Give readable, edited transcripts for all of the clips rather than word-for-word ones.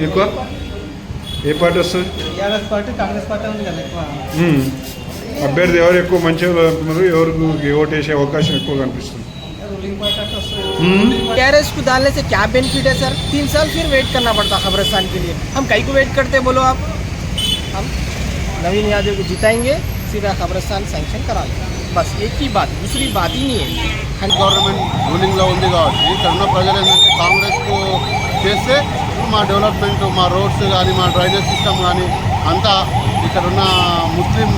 ఎక్కువ ఏ పార్టీ వస్తుంది? TRS party, Congress party ఉంది కదా ఎక్కువ. అభ్యర్థి ఎవరు ఎక్కువ మంచిగా అంటున్నారు, ఎవరికి ఓటు వేసే అవకాశం ఎక్కువ కనిపిస్తుంది? टीआरएस को डालने से क्या बेनिफिट है सर? 3 साल फिर वेट करना पड़ता खबरस्तान के लिए. हम कहीं को वेट करते बोलो आप? हम नवीन यादव को जिताएंगे, सीधा खबरस्तान सैंक्शन करा लेंगे, बस एक ही बात, दूसरी बात ही नहीं है. గవర్నమెంట్ రూలింగ్లో ఉంది కాబట్టి ఇక్కడ ఉన్న ప్రజలు ఏంటంటే కాంగ్రెస్కు చేస్తే మా డెవలప్మెంట్, మా రోడ్స్ కానీ, మా డ్రైనేజ్ సిస్టమ్ కానీ అంతా ఇక్కడ ఉన్న ముస్లిం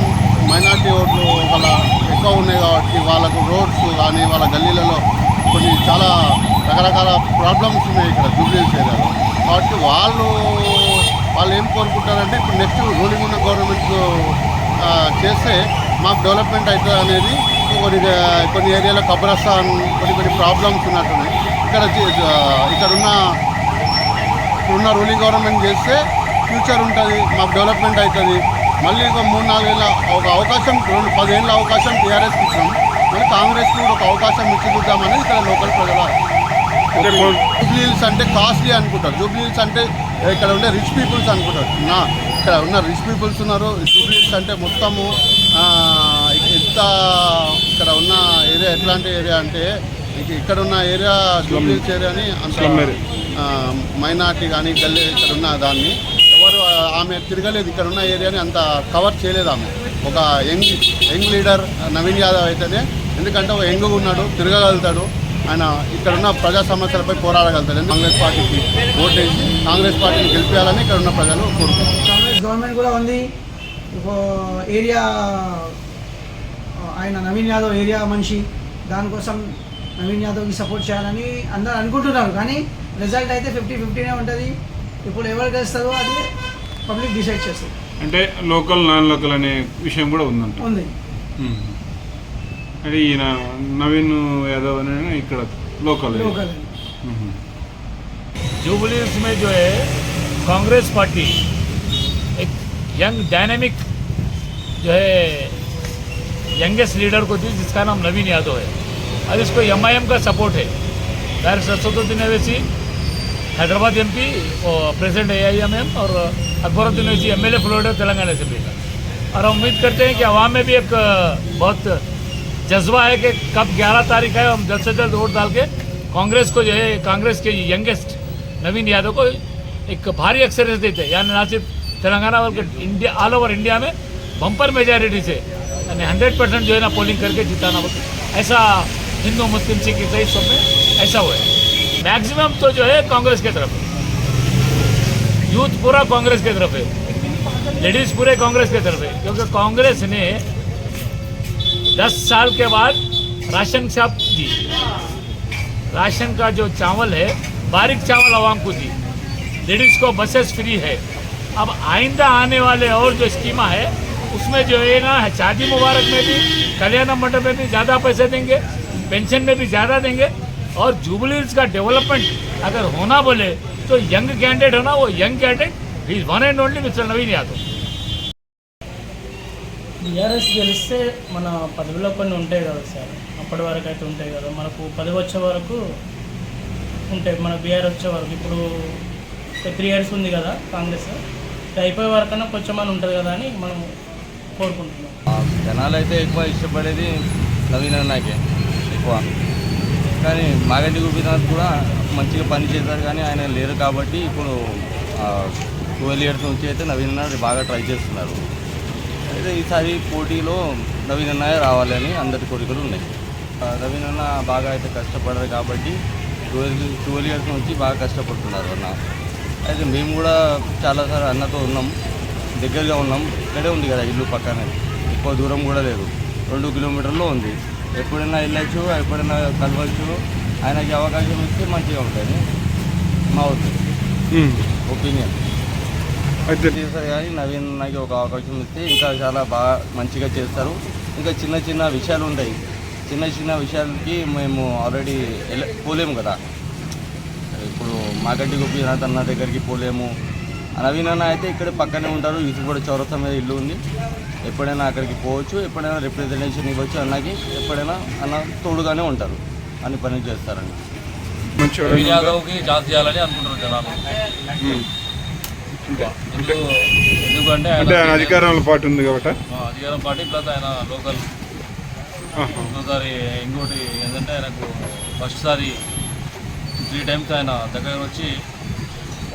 మైనార్టీ ఓట్లు వాళ్ళ ఎక్కువ ఉన్నాయి కాబట్టి వాళ్ళకు రోడ్స్ కానీ వాళ్ళ గల్లీలలో కొన్ని చాలా రకరకాల ప్రాబ్లమ్స్ ఉన్నాయి ఇక్కడ జూబ్లీహిల్స్ ఏరియాలో. కాబట్టి వాళ్ళు ఏం కోరుకుంటారంటే ఇప్పుడు నెక్స్ట్ రూలింగ్ ఉన్న గవర్నమెంట్ చేస్తే మాకు డెవలప్మెంట్ అవుతుంది అనేది. కొన్ని ఏరియాలో కబ్రస్థాన్ కొన్ని ప్రాబ్లమ్స్ ఉన్నట్టున్నాయి. ఇక్కడున్న రూలింగ్ గవర్నమెంట్ చేస్తే ఫ్యూచర్ ఉంటుంది, మాకు డెవలప్మెంట్ అవుతుంది. మళ్ళీ ఒక 3-4 ఏళ్ళ ఒక అవకాశం, 10 ఏళ్ళ అవకాశం టీఆర్ఎస్కి ఇచ్చినాం, మళ్ళీ కాంగ్రెస్కి కూడా ఒక అవకాశం ఇచ్చి చూద్దామని ఇక్కడ లోకల్ ప్రజల. జూబ్లీహిల్స్ అంటే కాస్ట్లీ అనుకుంటారు, జూబ్లీహిల్స్ అంటే ఇక్కడ ఉండే రిచ్ పీపుల్స్ అనుకుంటారు. ఇక్కడ ఉన్న రిచ్ పీపుల్స్ ఉన్నారు. జూబ్లీహిల్స్ అంటే మొత్తము ఇక్కడ ఉన్న ఏరియా ఎట్లాంటి ఏరియా అంటే ఇక్కడ ఉన్న ఏరియా జూబ్లీహిల్స్ ఏరియాని అంత మైనార్టీ కానీ గల్లీ ఇక్కడ ఉన్న దాన్ని ఎవరు ఆమె తిరగలేదు, ఇక్కడ ఉన్న ఏరియాని అంత కవర్ చేయలేదు ఆమె. ఒక యంగ్ లీడర్ నవీన్ యాదవ్ అయితేనే, ఎందుకంటే ఒక యంగ్గా ఉన్నాడు, తిరగగలుగుతాడు, ఆయన ఇక్కడున్న ప్రజా సమస్యలపై పోరాడగలుగుతాడు. కాంగ్రెస్ పార్టీకి ఓటేసి కాంగ్రెస్ పార్టీని గెలిపేయాలని ఇక్కడ ఉన్న ప్రజలు కోరుకుంటారు. కాంగ్రెస్ గవర్నమెంట్ కూడా ఉంది, ఏరియా ఆయన నవీన్ యాదవ్ ఏరియా మనిషి, దానికోసం నవీన్ యాదవ్కి సపోర్ట్ చేయాలని అందరూ అనుకుంటున్నారు. కానీ రిజల్ట్ అయితే 50-50నే ఉంటుంది. ఇప్పుడు ఎవరు గెలుస్తారో అది పబ్లిక్ డిసైడ్ చేస్తారు. అంటే లోకల్ నాన్ లోకల్ అనే విషయం కూడా ఉందంట. ఉంది. అంటే ఈయన నవీన్ యాదవ్ అనే ఇక్కడ लोकल जुबली में जो है कांग्रेस पार्टी एक यंग डायनेमिक जो है यंगेस्ट लीडर को दी, जिसका नाम नवीन यादव है, और इसको MIM का सपोर्ट है. डायरेक्टर असदुद्दीन ओवैसी हैदराबाद MP और प्रेसिडेंट AIMM और Akbaruddin Owaisi MLA Florida Telangana assembly का. और हम उम्मीद करते हैं कि आवाम में भी एक बहुत जज्बा है कि कब 11 तारीख है, हम जल्द से जल्द वोट डाल के कांग्रेस को जो है, कांग्रेस के यंगेस्ट नवीन यादव को एक भारी एक्सरसाइज देते हैं. यानी ना सिर्फ तेलंगाना बल्कि इंडिया, ऑल ओवर इंडिया में बम्पर मेजॉरिटी से 100% जो है ना पोलिंग करके जिताना, ऐसा हिंदू मुस्लिम सिख ईसाई सब में ऐसा हुआ है. मैक्सिमम तो जो है कांग्रेस की तरफ है, यूथ पूरा कांग्रेस की तरफ है, लेडीज़ पूरे कांग्रेस की तरफ है. क्योंकि कांग्रेस ने 10 साल के बाद राशन छाप दी, राशन का जो चावल है बारीक चावल आवाम को दी, लेडीज़ को बसेस फ्री है. अब आइंदा आने वाले और जो स्कीमा है उसमें जो है ना, शादी मुबारक में भी, कल्याण मंडप में भी ज़्यादा पैसे देंगे, पेंशन में भी ज़्यादा देंगे. और जुबलीहिल्स का डेवलपमेंट अगर होना बोले तो यंग कैंडिडेट होना, वो young candidate he one and only mister Naveen Yadav. TRS గెలిస్తే మన పదవిలో కొన్ని ఉంటాయి కదా సార్, అప్పటి వరకు అయితే ఉంటాయి కదా, మనకు పదవి వచ్చే వరకు ఉంటాయి, మన బీఆర్ వచ్చే వరకు. ఇప్పుడు 3 years ఉంది కదా కాంగ్రెస్, అయిపోయే వరకన్నా కొంచెం అని ఉంటుంది కదా అని మనం కోరుకుంటున్నాం. జనాలు అయితే ఎక్కువ ఇష్టపడేది నవీన్ అన్నకే ఎక్కువ, కానీ మాగంటి గోపీనాథ్ కూడా మంచిగా పని చేశారు, కానీ ఆయన లేరు కాబట్టి ఇప్పుడు 12 years నుంచి అయితే నవీన్ అన్న బాగా ట్రై చేస్తున్నారు. అయితే ఈసారి పోటీలో నవీన్ అన్నయ్య రావాలని అందరి కోరికలు ఉన్నాయి. నవీన్ అన్న బాగా అయితే కష్టపడరు కాబట్టి 12 years నుంచి బాగా కష్టపడుతున్నారు అన్న. అయితే మేము కూడా చాలాసార్లు అన్నతో ఉన్నాం, దగ్గరగా ఉన్నాం, ఇక్కడే ఉంది కదా ఇల్లు పక్కనే, ఎక్కువ దూరం కూడా లేదు, 2 kilometers ఉంది. ఎప్పుడైనా వెళ్ళచ్చు, ఎప్పుడైనా కలవచ్చు, ఆయనకి అవకాశం ఇస్తే మంచిగా ఉంటుంది మా ఒపీనియన్. అయితే చేస్తారు కానీ నవీన్ అన్నకి ఒక అవకాశం ఇస్తే ఇంకా చాలా బాగా మంచిగా చేస్తారు. ఇంకా చిన్న చిన్న విషయాలు ఉంటాయి, చిన్న చిన్న విషయాలకి మేము ఆల్రెడీ పోలేము కదా. ఇప్పుడు మాగంటి గోపీనాథ్ అన్న దగ్గరికి పోలేము, నవీన్ అన్న అయితే ఇక్కడ పక్కనే ఉంటారు, కూడా చౌరస్తా మీద ఇల్లు ఉంది, ఎప్పుడైనా అక్కడికి పోవచ్చు, ఎప్పుడైనా రిప్రజెంటేషన్ ఇవ్వచ్చు అన్నకి, ఎప్పుడైనా అన్న తోడుగానే ఉంటారు, అన్ని పనులు చేస్తారని. నుంచి నవీన్ ఎవరైనా ఉంటారా? యాదవ్కి ఛాన్స్ చేయాలని అనుకుంటున్నారు జనాలు. ఎందుకంటే అంటే ఆయన ఆయన అధికారంలో పార్టీ ఉంది కాబట్టి అధికారం పార్టీ ప్లస్ ఆయన లోకల్. ఇంకోసారి ఇంకోటి ఏంటంటే ఆయనకు ఫస్ట్ సారి 3 times ఆయన దగ్గర వచ్చి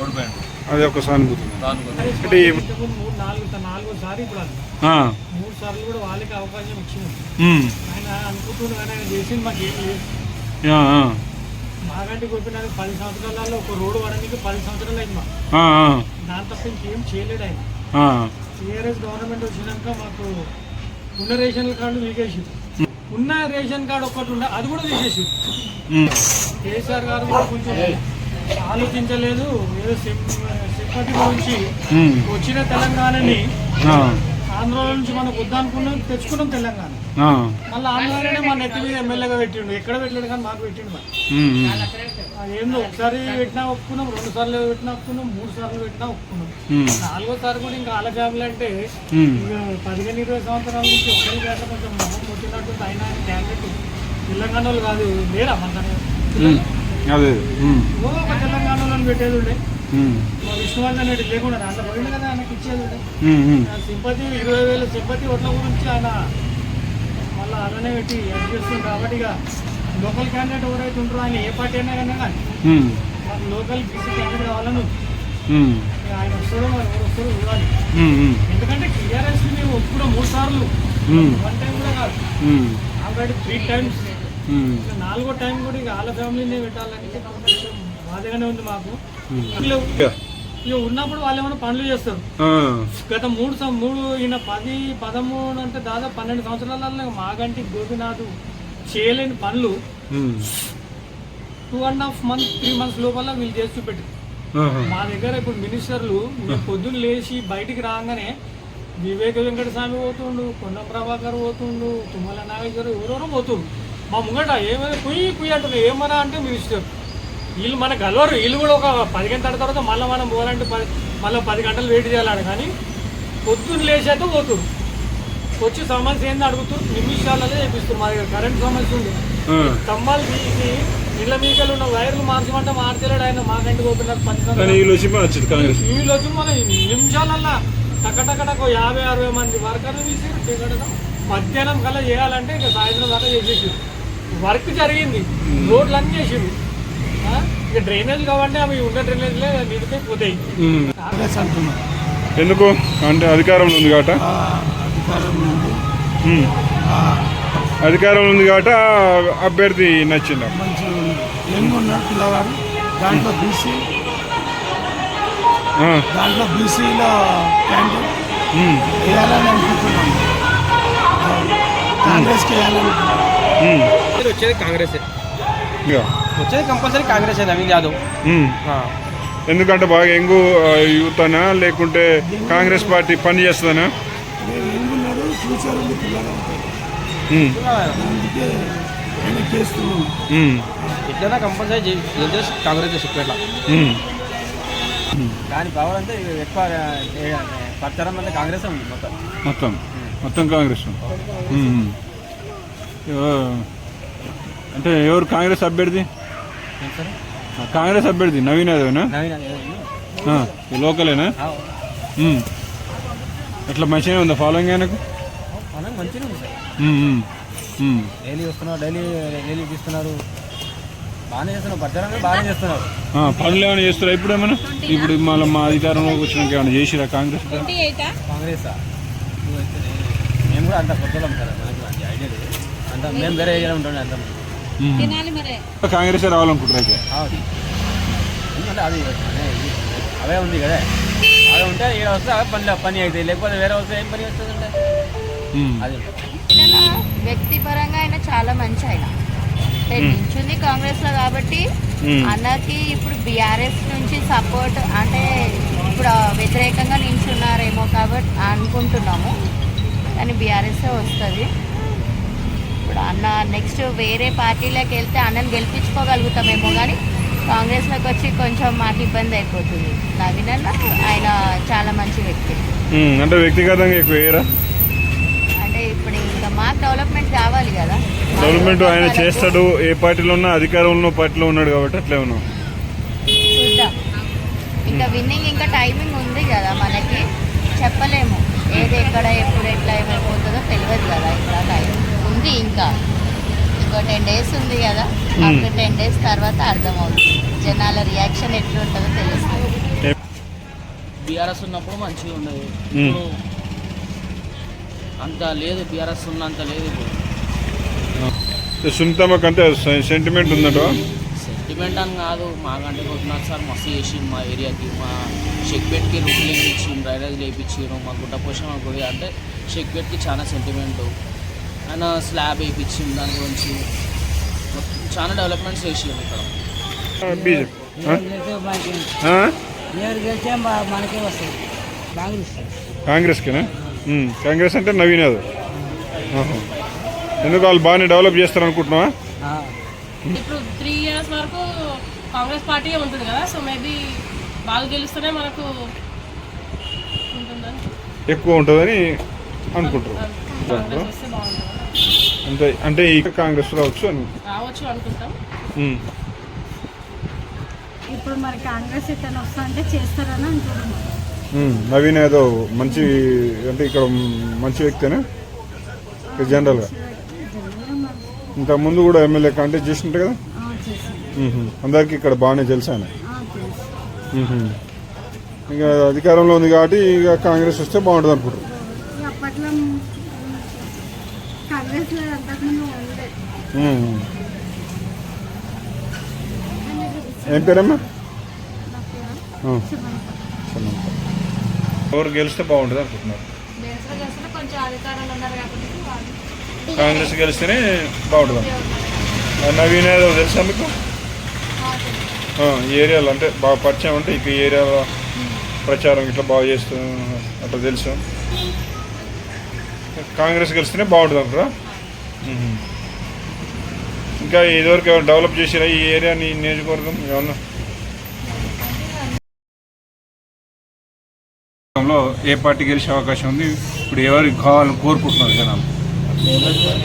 ఓడిపోయాడు. అది ఒక సానుభూతి దానికి అంటే ఈ- నాలుగోసారి ఇప్పుడు అది ఆ, 3 సార్లు కూడా వాళ్ళకి అవకాశం ఇచ్చింది. ఉమ్, ఆయన అనుకుంటున్నాడు కానీ ఆయన చేసింది మాకు ఏం లేదు. ఆ, ఆ, మాగంటి గోపినాథ్ 10 సంవత్సరాలలో ఒక రోడ్డు పడడానికి 10 సంవత్సరాలు అయింది మాకు. ఆ, ఆ, దాని తప్ప ఇంకేం చేయలేడు ఆయన. ఆ, టీఆర్ఎస్ గవర్నమెంట్ వచ్చినాక మాకు ఉన్న రేషన్ కార్డు వీకేసి ఉన్న రేషన్ కార్డు ఒక్కటి ఉండే అది కూడా తీసేసి ఉమ్, కేసీఆర్ గారు కూడా కొంచెం ఆలోచించలేదు. ఏదో సింపతి గురించి ఉమ్, వచ్చిన తెలంగాణని ఆ, ఆంధ్ర నుంచి మనకు వద్దనుకున్నాం తెచ్చుకున్నాం తెలంగాణ. ఆ, మళ్ళీ ఆంధ్రలోనే మన నెత్తి మీద ఎమ్మెల్యేగా పెట్టిండు. ఎక్కడ పెట్టలేడు కానీ మాకు పెట్టిండు మరి. ఉమ్, ఉమ్, ఏందో ఒకసారి పెట్టినా ఒప్పుకున్నాం, 2 సార్లు పెట్టినా ఒప్పుకున్నాం, 3 సార్లు పెట్టినా ఒప్పుకున్నాం. ఉమ్, 4వ సారి కూడా ఇంకా ఆల ఫ్యామిలీ అంటే ఉమ్, ఇక 15-20 సంవత్సరాల నుంచి ఒకరి గంట కొంచెం మొహం కొట్టినట్టు ఆయన క్యాండిడేట్ తెలంగాణ వాళ్ళు కాదు లేరా మన ఉమ్, అదే ఉమ్, ఒక తెలంగాణ వాళ్ళని పెట్టేది ఉండే. ఉమ్, మా విష్ణువర్ధన్ రెడ్డి లేకుండా దాంట్లో పోయింది కదా ఆయనకి ఇచ్చేది ఉండే. ఉమ్, ఉమ్, సింపతి 20,000 సింపతి ఓట్ల గురించి ఆయన మళ్ళీ అలానే పెట్టి యాడ్ చేస్తుంది. కాబట్టి ఇక లోకల్ క్యాండిడేట్ ఎవరైతే ఉంటారో ఆయన ఏ పార్టీ అయినా కానీ ఉమ్, మాకు లోకల్ బీసీ క్యాండిడేట్ కావాలని ఉంది. ఉమ్, ఇక ఆయన వస్తాడో మరి ఎవరు వస్తారో చూడాలి. ఉమ్, ఉమ్, ఎందుకంటే టీఆర్ఎస్ మేము ఒప్పుకున్న 3 సార్లు ఉమ్, 1 టైం కూడా కాదు, ఉమ్, ఆల్రెడీ 3 times. ఉమ్, ఇక 4వ టైం కూడా ఇక వాళ్ళ ఫ్యామిలీనే పెట్టాలని కొంచెం బాధగానే ఉంది మాకు. వీళ్ళు ఇక ఉన్నప్పుడు వాళ్ళు ఏమైనా పనులు చేస్తారు. ఆ, గత 3 ఈయన 10, 13 అంటే దాదాపు 12 సంవత్సరాలలో మాగంటి గోపినాథ్ చేయలేని పనులు ఉమ్, 2.5 months 3 months లోపల వీళ్ళు చేసి చూపెట్టారు. ఆహా, మా దగ్గర ఇప్పుడు మినిస్టర్లు పొద్దున్న లేచి బయటికి రాగానే వివేక వెంకట స్వామి పోతుండు, కొండం ప్రభాకర్ పోతుండు, తుమ్మల నాగేశ్వర ఎవరెవరో పోతుండు. మా ముంగట ఏమైనా కుయ్యి అంటున్నారు. ఏమన్నా అంటే మినిస్టర్ వీళ్ళు మనకు కలవరు. వీళ్ళు కూడా ఒక 10 గంటల తర్వాత మళ్ళీ మనం పోవాలంటే మళ్ళీ 10 గంటలు వెయిట్ చేయాలని. కానీ పొద్దున్న లేచేస్తే పోతురు, వచ్చి సమస్య ఏంది అడుగుతారు, నిమిషాలలో చేపిస్తారు. మా దగ్గర కరెంట్ సమస్య ఉంది, ఆ, స్తంభాలు తీసి ఇళ్ళ మీకలు ఉన్న వైర్లు మార్చమంటే మార్చలేడు ఆయన. మాకంటి గోపినాథ్ 10 కానీ సంవత్సరాలు వీళ్ళు వచ్చి వచ్చింది కాంగ్రెస్. వీళ్ళు వచ్చి మన నిమిషాలల్లా టకటకటకు 50-60 మంది వర్కర్లు తీసి మధ్యాహ్నం కల్లా చేయాలంటే ఇక సాయంత్రం దాకా చేసేసారు. వర్క్ జరిగింది, రోడ్లు అన్నీ చేసారు. ఇక డ్రైనేజ్ కావంటే అవి ఉన్న డ్రైనేజ్లే నిండితే పోతాయి. ఉమ్, కాంగ్రెస్ అంటున్నారు. ఎందుకు అంటే అధికారంలో ఉంది కాబట్టి ఉమ్, అధికారంలో ఉంది కాబట్టి ఆ అభ్యర్థి నచ్చింది. మంచిగా ఉంది. యంగ్ ఉన్నాడు పిల్లవాడు. దాంట్లో బీసీ ఆ, బీసీలో క్యాండిడేట్ ఉమ్, వేయాలని అనుకుంటున్నాను. కాంగ్రెస్కి వేయాలనుకుంటున్నాను. ఉమ్, వచ్చేది కాంగ్రెస్, ఇక, వచ్చేది కంపల్సరీ కాంగ్రెస్ నవీన్ యాదవ్. ఉమ్. ఎందుకంటే బాగా యంగ్ యూత్ అనా లేకుంటే కాంగ్రెస్ పార్టీ పని చేస్తుందనా? యంగ్ ఉన్నాడు, ఫ్యూచర్ ఉంది పిల్లలు ఉంటారు. ఉమ్, అందుకే ఆయన చేస్తున్నాను. ఉమ్, ఎట్లయినా కంపల్సరీ కాంగ్రెస్ చెప్పేట్లా. ఉమ్, దాని పవర్ అంటే ఎక్కువ ప్రచారం అంటే కాంగ్రెస్ ఉంది మొత్తం. మొత్తం మొత్తం కాంగ్రెస్. ఉమ్, అంటే ఎవరు కాంగ్రెస్ అభ్యర్థి? కాంగ్రెస్ అభ్యర్థి నవీన్ యాదవ్నా? లోకలేనా? ఉమ్, అట్లా మంచిగానే ఉందా ఫాలోయింగ్ ఆయనకు? మంచిగా ఉంది సార్. ఉమ్, ఉమ్, ఉమ్, డైలీ వస్తున్నారు, డైలీ తీస్తున్నారు, బాగానే చేస్తున్నారు, ప్రచారం బాగానే చేస్తున్నారు. పనులు ఏమైనా చేస్తారా ఇప్పుడు ఏమైనా? ఇప్పుడు మళ్ళీ మా అధికారంలోకి వచ్చినాక ఏమైనా చేసిరా కాంగ్రెస్? కాంగ్రెస్ మేము కూడా అంత కొత్తలం కదా, మనకి అంత ఐడియా లేదు. అంత మేము వేరే ఏరియాలో ఉంటుండే అంత. కాంగ్రెస్ రావాలనుకుంటారు అయితే? ఎందుకంటే అది అవే ఉంది కదా, అవి ఉంటే ఇక్కడ వస్తే పని అవుతాయి, లేకపోతే వేరే వస్తే ఏం పని వస్తుందంటే అది. వ్యక్తిపరంగా ఆయన చాలా మంచి ఆయన నించుంది కాంగ్రెస్ లో కాబట్టి అన్నకి ఇప్పుడు బీఆర్ఎస్ నుంచి సపోర్ట్ అంటే ఇప్పుడు వ్యతిరేకంగా నించున్నారేమో కాబట్టి అనుకుంటున్నాము. కానీ బీఆర్ఎస్ వస్తుంది. ఇప్పుడు అన్న నెక్స్ట్ వేరే పార్టీలోకి వెళ్తే అన్నని గెలిపించుకోగలుగుతామేమో, కానీ కాంగ్రెస్లోకి వచ్చి కొంచెం మాకు ఇబ్బంది అయిపోతుంది. నవీన్ అన్న ఆయన చాలా మంచి వ్యక్తి. అంటే వ్యక్తిగతంగా ఎక్కువ వేయరా? అంటే ఇప్పుడు ఇంకా మాకు డెవలప్మెంట్ కావాలి కదా. డెవలప్మెంట్ ఆయన చేస్తాడు, ఏ పార్టీలో ఉన్నా అధికారంలో పార్టీలో ఉన్నాడు కాబట్టి అట్లే ఉన్నాం. చూద్దాం, ఇంకా విన్నింగ్ ఇంకా టైమింగ్ ఉంది కదా మనకి, చెప్పలేము ఏది ఎక్కడ ఎప్పుడు ఎట్లా ఏమైపోతుందో తెలియదు కదా. ఇంకా టైం ఉంది, ఇంకా 10 days ఉంది కదా. ఆఫ్టర్ 10 days తర్వాత అర్థమవుతుంది, జనాల రియాక్షన్ ఎట్లుంటుందో తెలుస్తుంది. బీఆర్ఎస్ ఉన్నప్పుడు మంచిగా ఉండదు, ఇప్పుడు అంత లేదు. బీఆర్ఎస్ ఉన్నంత లేదు ఇప్పుడు. సునీతమ్మకి అంటే సెంటిమెంట్ ఉందట. సెంటిమెంట్ అని కాదు, మాకంటే కొట్టినారు సార్, మస్తు చేసి మా ఏరియాకి, మా షెక్పేట్కి రూట్లు వేయించి డ్రైనేజ్ వేయించారు, మా గుట్ట పోషణ గుడి అంటే షెక్పేట్కి చాలా సెంటిమెంటు. ఆయన స్లాబ్ వేయించింది, దాని గురించి చాలా డెవలప్మెంట్స్ చేసారు ఇక్కడ. మనకే వస్తుంది కాంగ్రెస్కేనా? కాంగ్రెస్ అంటే నవీన్ యాదవ్. ఎందుకు వాళ్ళు బాగానే డెవలప్ చేస్తారు అనుకుంటున్నావా? ఇప్పుడు 3 years వరకు కాంగ్రెస్ పార్టీ ఉంటుంది కదా, సో మేబీ బాగా గెలుస్తూనే మనకు ఉంటుందని, ఎక్కువ ఉంటుందని అనుకుంటారు. వస్తే బాగుంటుంది. అంటే ఇక కాంగ్రెస్ రావచ్చు అనుకుంటాం. ఇప్పుడు మరి కాంగ్రెస్ ఇతను వస్తా అంటే చేస్తారని అనుకుంటున్నాం. నవీన్ యాదవ్ మంచి, అంటే ఇక్కడ మంచి వ్యక్తేనా జనరల్గా? ఇంతకుముందు కూడా ఎమ్మెల్యే కాంటెస్ట్ చేసినట్టు కదా. అందరికి ఇక్కడ బాగానే తెలుసా ఆయన. ఇక అధికారంలో ఉంది కాబట్టి ఇక కాంగ్రెస్ వస్తే బాగుంటుంది అనుకుంటారు. అప్పట్లో కాంగ్రెస్ అంతకుముందు ఉండే. ఏం పేరమ్మా? ఎవరు గెలిస్తే బాగుంటుంది అనుకుంటున్నారు? కాంగ్రెస్ గెలిస్తేనే బాగుంటుంది. నవీన్ యాదవ్ తెలుసా మీకు? ఈ ఏరియాలో అంటే బాగా పరిచయం, అంటే ఇక ఈ ఏరియాలో ప్రచారం ఇట్లా బాగా చేస్తూ అట్లా తెలుసు. కాంగ్రెస్ గెలిస్తేనే బాగుంటుంది అనుకుంటా. ఇంకా ఇదివరకు ఏమైనా డెవలప్ చేసిరా ఈ ఏరియాని, నియోజకవర్గం ఏమన్నా? ఏ పార్టీ గెలిచే అవకాశం ఉంది? ఇప్పుడు ఎవరికి కావాలని కోరుకుంటున్నారు జనాలు?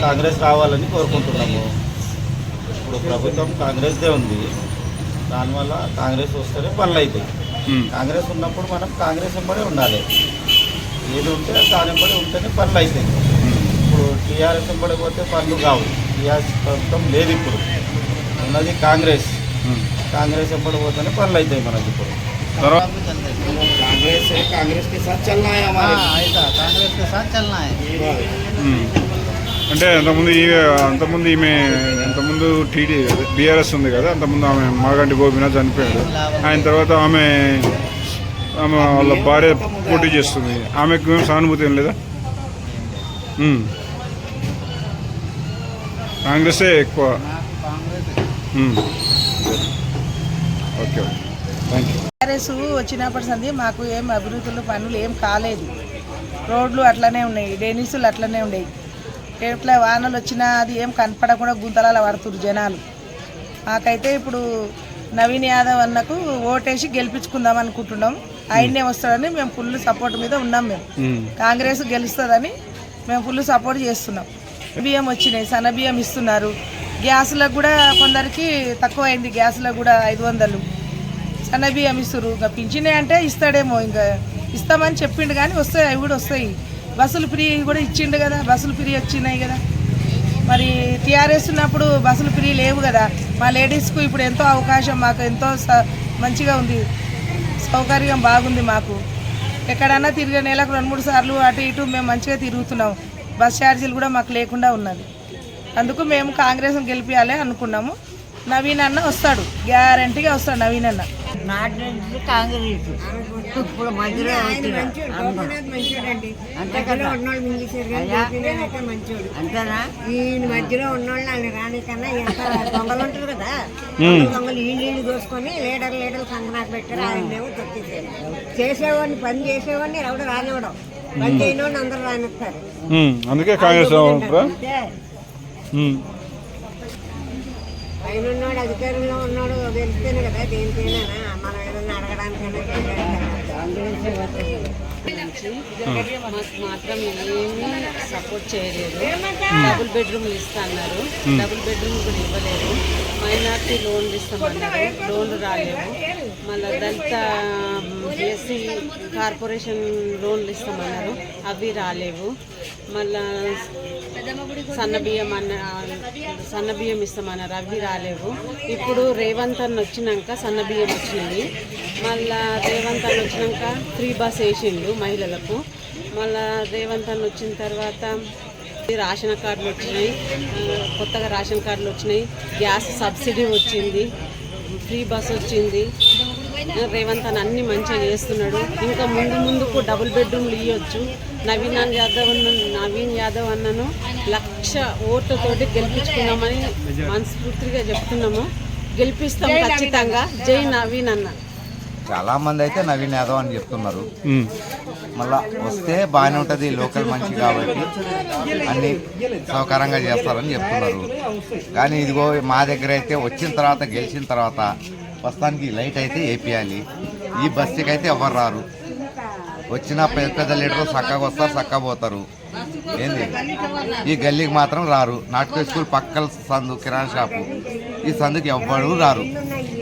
కాంగ్రెస్ రావాలని కోరుకుంటున్నాము. ఇప్పుడు ప్రభుత్వం కాంగ్రెస్దే ఉంది, దానివల్ల కాంగ్రెస్ వస్తేనే పనులు అవుతాయి. కాంగ్రెస్ ఉన్నప్పుడు మనం కాంగ్రెస్ వెంబడే ఉండాలి, ఏది ఉంటే దాని వెంబడి ఉంటేనే పనులు అవుతాయి. ఇప్పుడు టీఆర్ఎస్ వెంబడి పోతే పనులు కావు. టీఆర్ఎస్ ప్రభుత్వం లేదు, ఇప్పుడు ఉన్నది కాంగ్రెస్. కాంగ్రెస్ వెంబడి పోతేనే పనులు అవుతాయి మనకి. ఇప్పుడు कांग्रेस के साथ चलना है हमारे। ऐसा कांग्रेस के साथ चलना है। అంటే అంతకుముందు టీడీ బీఆర్ఎస్ ఉంది కదా, అంతకుముందు ఆమె మాగంటి గోపీనాథ్ చనిపోయాడు. ఆయన తర్వాత ఆమె వాళ్ళ భార్య పోటీ చేస్తుంది. ఆమెకు సానుభూతి ఏం లేదా? కాంగ్రెసే ఎక్కువ. Okay, thank you. టీఆర్ఎస్ వచ్చినప్పటి సంది మాకు ఏం అభివృద్ధులు పనులు ఏం కాలేదు. రోడ్లు అట్లనే ఉన్నాయి, డ్రైనేజీలు అట్లనే ఉన్నాయి. ఎట్లా వానలు వచ్చినా అది ఏం కనపడకుండా గుంతలాల పడుతున్నారు జనాలు. మాకైతే ఇప్పుడు నవీన్ యాదవ్ అన్నకు ఓటేసి గెలిపించుకుందాం అనుకుంటున్నాం. ఆయన్నే వస్తాడని మేము ఫుల్ సపోర్ట్ మీద ఉన్నాం. మేము కాంగ్రెస్ గెలుస్తుందని మేము ఫుల్ సపోర్ట్ చేస్తున్నాం. బియ్యం వచ్చినాయి, సన్న బియ్యం ఇస్తున్నారు. గ్యాస్లకు కూడా కొందరికి తక్కువ అయింది, గ్యాస్లకు కూడా 500. సన్న బియ్యం ఇస్తారు. ఇంకా పింఛనే అంటే ఇస్తాడేమో, ఇంకా ఇస్తామని చెప్పిండు కానీ వస్తాయి, అవి కూడా వస్తాయి. బస్సులు ఫ్రీ కూడా ఇచ్చిండు కదా, బస్సులు ఫ్రీ వచ్చినాయి కదా. మరి టీఆర్ఎస్ ఉన్నప్పుడు బస్సులు ఫ్రీ లేవు కదా. మా లేడీస్కు ఇప్పుడు ఎంతో అవకాశం, మాకు ఎంతో మంచిగా ఉంది, సౌకర్యం బాగుంది. మాకు ఎక్కడన్నా తిరిగే నెలకు 2-3 సార్లు అటు ఇటు మేము మంచిగా తిరుగుతున్నాం. బస్ ఛార్జీలు కూడా మాకు లేకుండా ఉన్నది. అందుకు మేము కాంగ్రెస్ గెలిపించాలి అనుకున్నాము. నవీన్ అన్న వస్తాడు, గ్యారంటీగా వస్తాడు నవీన్ అన్న. కాంగ్రెస్ ఇప్పుడు మధ్యలో అంతేనా? ఈ మధ్యలో ఉన్నోళ్ళు ఆయన రానికన్నా ఎంత దొంగలు ఉంటారు కదా, దొంగలు ఈళ్ళు దోసుకొని లీడర్లు సంగనాకు పెట్టారు. ఆయన తొక్కించారు. చేసేవాడిని, పని చేసేవాడిని ఎవడు రానివ్వడం, పని చేయని అందరూ రానిస్తారు. అందుకే కాంగ్రెస్ పైన ఉన్నాడు, అధికారంలో ఉన్నాడు, వెళ్తేనే కదా దేనికైనా మనం ఏదైనా అడగడానికైనా. నుంచి మాకు మాత్రం ఏమీ సపోర్ట్ చేయలేదు. డబుల్ బెడ్రూమ్లు ఇస్తా అన్నారు, డబుల్ బెడ్రూమ్ కూడా ఇవ్వలేదు. మైనార్టీ లోన్లు ఇస్తామన్నారు, లోన్లు రాలేవు. మళ్ళీ దళిత ఎస్సీ కార్పొరేషన్ లోన్లు ఇస్తామన్నారు, అవి రాలేవు. మళ్ళా సన్నబియ్యం ఇస్తామన్నారు, అవి రాలేవు. ఇప్పుడు రేవంత్ అన్న వచ్చినాక సన్నబియ్యం వచ్చినాయి. మళ్ళా రేవంత్ అన్న వచ్చినాక ఫ్రీ బస్ వేసిండు మహిళలకు. మళ్ళా రేవంత్ అన్న వచ్చిన తర్వాత రేషన్ కార్డులు వచ్చినాయి, కొత్తగా రేషన్ కార్డులు వచ్చినాయి, గ్యాస్ సబ్సిడీ వచ్చింది, ఫ్రీ బస్ వచ్చింది. రేవంత్ అన్న అన్ని మంచిగా చేస్తున్నాడు. ఇంకా ముందుకు డబుల్ బెడ్రూమ్లు ఇవ్వచ్చు. నవీన్ యాదవ్ అన్నను 1,00,000 ఓట్లతోటి గెలిపించుకున్నామని మనస్ఫూర్తిగా చెప్తున్నాము. గెలిపిస్తాం ఖచ్చితంగా. జై నవీన్ అన్న. చాలా మంది అయితే నవీన్ యాదవ్ అని చెప్తున్నారు. మళ్ళా వస్తే బాగానే ఉంటుంది, లోకల్ మంచి కాబట్టి అన్ని సౌకర్యంగా చేస్తారని చెప్తున్నారు. కానీ ఇదిగో మా దగ్గర అయితే వచ్చిన తర్వాత గెలిచిన తర్వాత ప్రస్తుతానికి లైట్ అయితే వేపియాలి. ఈ బస్సుకి అయితే ఎవరు రారు. వచ్చిన పెద్ద పెద్ద లీడర్లు చక్కగా వస్తారు, చక్కగా పోతారు. ఏంది ఈ గల్లీకి మాత్రం రారు. నాటక స్కూల్ పక్కల సందు కిరాణా షాపు, ఈ సందుకి ఎవ్వరు రారు.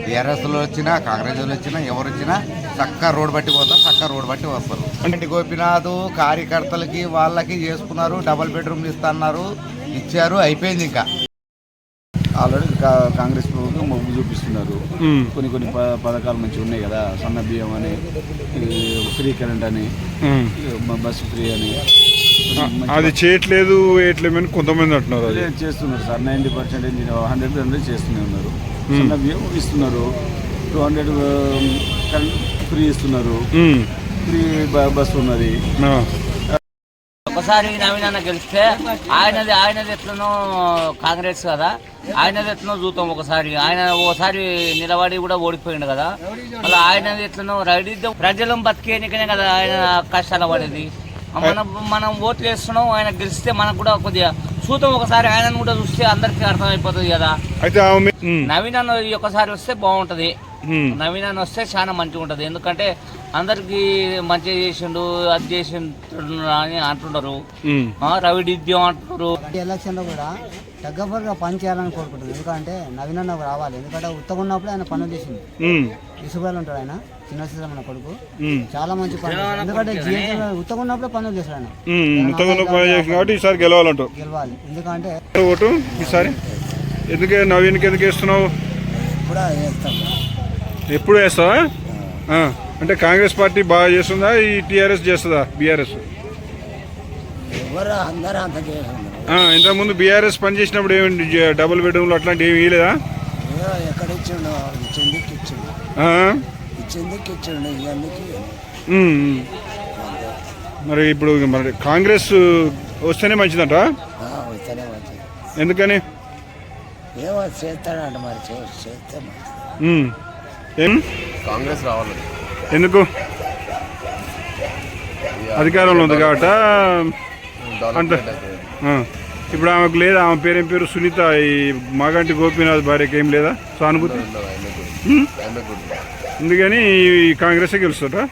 టీఆర్ఎస్లో వచ్చినా కాంగ్రెస్లో వచ్చినా ఎవరు వచ్చినా చక్కగా రోడ్ బట్టి పోతారు, చక్కగా రోడ్ బట్టి వస్తారు. అంటే గోపినాథ్ కార్యకర్తలకి వాళ్ళకి చేసుకున్నారు, డబుల్ బెడ్రూమ్లు ఇస్తున్నారు, ఇచ్చారు, అయిపోయింది. ఇంకా ఆల్రెడీ కాంగ్రెస్ ప్రభుత్వం మొగ్గు చూపిస్తున్నారు. కొన్ని పథకాలు మంచిగా ఉన్నాయి కదా, సన్న బియ్యం అని, ఫ్రీ కరెంట్ అని, బస్సు ఫ్రీ అని. అది చేయట్లేదు వేయట్లేమని కొంతమంది అంటున్నారు. అదే చేస్తున్నారు సార్, 90% 100% చేస్తూనే ఉన్నారు. సన్న బియ్యం ఇస్తున్నారు, 200 కరెంట్ ఫ్రీ ఇస్తున్నారు, ఫ్రీ బస్సు ఉన్నది. ఒకసారి నవీన్ అన్న గెలిస్తే ఆయనది ఎట్లనో కాంగ్రెస్ కదా, ఆయనది ఎట్లనో చూద్దాం. ఒకసారి నిలబడి కూడా ఓడిపోయిండు కదా, మళ్ళీ ఆయనది ఎట్లనో రైడిద్దాం. ప్రజలు బతికేనికనే కదా ఆయన కష్టాలు పడేది. మనం ఓట్లు వేస్తున్నాం, ఆయన గెలిస్తే మనకు కూడా కొద్దిగా చూద్దాం. ఒకసారి ఆయనను కూడా చూస్తే అందరికీ అర్థమైపోతుంది కదా. నవీన్ అన్న ఒకసారి వస్తే బాగుంటది. నవీన్ అన్న వస్తే చాలా మంచిగా ఉంటుంది. ఎందుకంటే అందరికి మంచిగా చేసిండు, అది చేసిండు అని అంటున్నారు, రవిడిద్యం అంటున్నారు. ఎలక్షన్ లో కూడా తగ్గపరిగా పని చేయాలని కోరుకుంటుంది. ఎందుకంటే నవీన్ అన్న రావాలి. ఎందుకంటే ఉత్తగా ఉన్నప్పుడు ఆయన పనులు చేసింది. ఇసుబాలు ఉంటాడు ఆయన, చిన్న సీజన్ మన కొడుకు, చాలా మంచి పని. ఎందుకంటే ఉత్తగా ఉన్నప్పుడే పనులు చేశాడు ఆయన. ఈసారి గెలవాలంటూ గెలవాలి. ఎందుకంటే ఓటు ఈసారి ఎందుకే నవీన్కి ఎందుకు వేస్తున్నావు? ఎప్పుడు వేస్తావా? అంటే కాంగ్రెస్ పార్టీ బాగా చేస్తుందా, ఈ టీఆర్ఎస్ చేస్తుందా? బీఆర్ఎస్ ఇంతకుముందు బీఆర్ఎస్ పనిచేసినప్పుడు ఏమి డబుల్ బెడ్రూమ్లు అట్లాంటి ఏమి ఇవ్వలేదా? మరి ఇప్పుడు మరి కాంగ్రెస్ వస్తేనే మంచిదంట. ఎందుకని? కాంగ్రెస్ రావాలి. ఎందుకు? అధికారంలో ఉంది కాబట్టి అంత. ఇప్పుడు ఆమెకు లేదా? ఆమె పేరేం పేరు? సునీత. ఈ మాగంటి గోపీనాథ్ భార్యకి ఏం లేదా సానుభూతి? అందుకని కాంగ్రెసే గెలుస్తారా?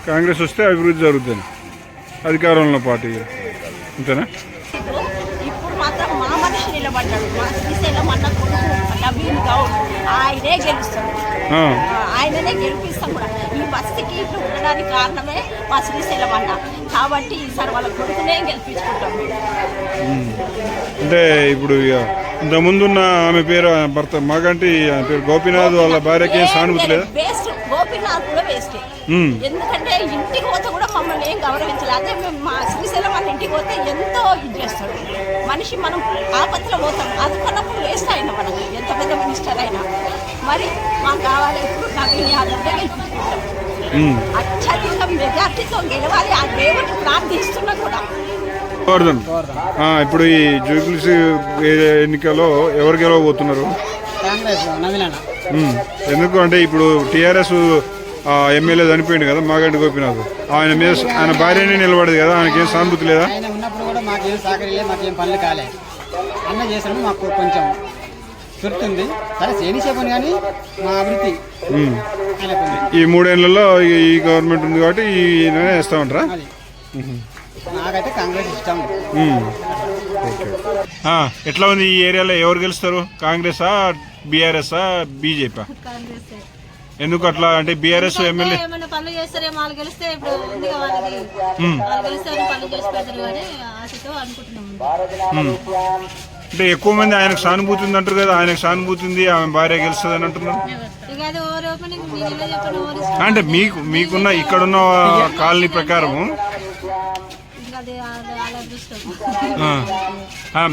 కాంగ్రెస్ వస్తే అభివృద్ధి జరుగుతుంది అధికారంలో పార్టీ. అంతేనా? ఇప్పుడు మాత్రం మా మనిషి నిలబడ్డాడు. మా శ్రీశైలం అన్న కొడుకు నవీన్ గౌడ్, ఆయనే గెలుస్తాడు. ఆయననే గెలిపిస్తాం కూడా. ఈ బస్సుకి ఇట్లా ఉండడానికి కారణమే మా శ్రీశైలం అన్న. కాబట్టి ఈసారి వాళ్ళ కొడుకునే గెలిపించుకుంటాం. అంటే ఇప్పుడు ఇంతకుముందున్న ఆమె పేరు భర్త మాగంటి పేరు గోపీనాథ్, వాళ్ళ భార్యకి సానుభూతి లేదా? వేస్ట్. గోపీనాథ్ కూడా వేస్ట్. ఎందుకంటే ఇంటికి పోతే కూడా మమ్మల్ని ఏం గౌరవించాలి. అదే మేము మా శ్రీశైలం వాళ్ళ ఇంటికి పోతే ఎంతో ఇది చేస్తాడు మనిషి. మనం ఆపత్తిలో పోతాం, అందుకున్నప్పుడు వేస్ట్ అయినా మనకు ఎంత పెద్ద మినిస్టర్ అయినా. మరి మాకు కావాలి ఇప్పుడు నవీన్ యాదవ్ గెలిపించుకుంటాం. అత్యధిక మెజార్టీతో గెలవాలి. ఆ దేవుడిని ప్రార్థిస్తున్నా కూడా. ఇప్పుడు ఈ జూబ్లీస్ ఎన్నికల్లో ఎవరు గెలవబోతున్నారు? ఎందుకు అంటే ఇప్పుడు టీఆర్ఎస్ ఎమ్మెల్యే చనిపోయింది కదా మాగంటి గోపీనాథ్, ఆయన భార్యనే నిలబడదు కదా, ఆయనకేం సానుభూతి లేదా? ఆయన ఉన్నప్పుడు కూడా మాకేం సహకరించలేదు, మాకేం పనులు కాలేదు. అన్న చేసాడు, మాకు కొంచెం దొరుకుతుంది. సరే చేయనిసేపని కానీ మా అభివృద్ధి ఈ 3 ఏళ్లలో ఈ గవర్నమెంట్ ఉంది కాబట్టి ఈయననే వేస్తామంటారా? నాకైతే కాంగ్రెస్ ఇష్టం. ఎట్లా ఉంది ఈ ఏరియాలో? ఎవరు గెలుస్తారు? కాంగ్రెసా, బీఆర్ఎస్ఆ, బీజేపీ? ఎందుకు అట్లా అంటే? బీఆర్ఎస్ ఎమ్మెల్యే ఏమైనా పనులు చేస్తారేమో, వాళ్ళు గెలిస్తే ఇప్పుడు ఉంది వాళ్ళకి, వాళ్ళు గెలిస్తే పనులు చేసి పెడతారు అని ఆశతో అనుకుంటున్నాం. అంటే ఎక్కువ మంది ఆయనకు సానుభూతి ఉంది అంటారు కదా, ఆయనకు సానుభూతి ఉంది, ఆమె భార్య గెలుస్తుంది అని అంటున్నారు. ఇక అది ఓవర్ ఓపెనింగ్ నేను ఎలా చెప్పాను, అంటే మీకున్న ఇక్కడున్న కాలనీ ప్రకారం అది వాళ్ళ అదృష్టం.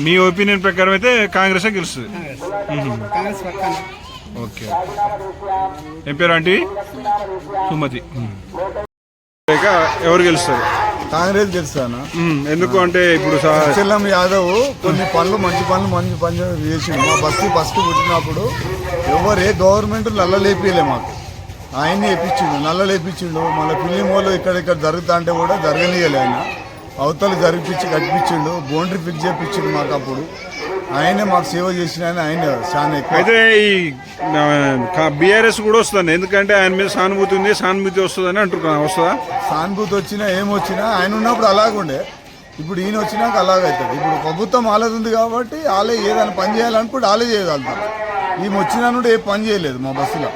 మీ ఒపీనియన్ ప్రకారం అయితే కాంగ్రెస్ గెలుస్తుంది. కాంగ్రెస్ పక్కన. ఓకే. ఏం పేరు ఆంటీ? సుమతి. ఎవరు గెలుస్తారు? కాంగ్రెస్ గెలుస్తాను. ఎందుకు అంటే ఇప్పుడు చెల్లం యాదవ్ కొన్ని పనులు మంచి పనులు చేసిండు. మా బస్తీ ఫస్ట్ పుట్టినప్పుడు ఏ గవర్నమెంట్ నల్ల లేపిలే మాకు, ఆయన్ని వేపించిండు, నల్ల లేపించిండు. మళ్ళీ ఫిలిమోలో ఇక్కడ జరుగుతా అంటే కూడా జరగనీయలే. ఆయన అవతలు జరిపించి కట్టించిండు, బౌండరీ ఫిక్స్ చేయించిండు మాకు. అప్పుడు ఆయనే మాకు సేవ చేసిన ఆయన చాలా ఎక్కువ. అయితే ఈ బీఆర్ఎస్ కూడా వస్తుంది, ఎందుకంటే ఆయన మీద సానుభూతి ఉంది, సానుభూతి వస్తుందని అంటున్నాను. వస్తుందా? సానుభూతి వచ్చినా ఏమొచ్చినా ఆయన ఉన్నప్పుడు అలాగుండే, ఇప్పుడు ఈయన వచ్చినాక అలాగవుతుంది. ఇప్పుడు ప్రభుత్వం వాళ్ళది ఉంది కాబట్టి వాళ్ళే ఏదైనా పని చేయాలనుకుంటే వాళ్ళే చేయగలుగుతారు. ఈమె వచ్చినా నుండి ఏ పని చేయలేదు మా బస్సులో.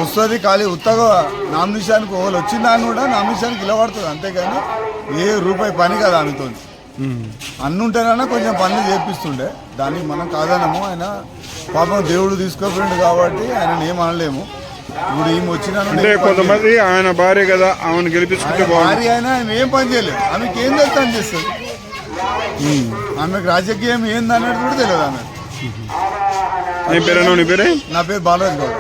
వస్తుంది ఖాళీ ఉత్తగా నామినేషన్కి ఒకళ్ళు వచ్చిందాన్ని కూడా నామినేషన్కి నిలబడుతుంది, అంతేగాని ఏ రూపాయి పని కదా ఆమెతో. అన్నుంటేనన్నా కొంచెం పనులు చేపిస్తుండే, దానికి మనం కాదనము. ఆయన పాపం దేవుడు తీసుకోపోయిండు కాబట్టి ఆయన ఏం అనలేము. ఇప్పుడు ఈమె వచ్చినా కొంతమంది ఆయన భార్య కదా, ఆమెను గెలిపించుకుంటే భార్య అయినా ఆమె ఏం పని చేయలేదు. ఆమెకి ఏం తెలుసు అని చేస్తుంది. ఆమెకు రాజకీయం ఏందన్నట్టు కూడా తెలియదు ఆమె. నీ పేరు? నా పేరు బాలరాజ్ గౌడ్.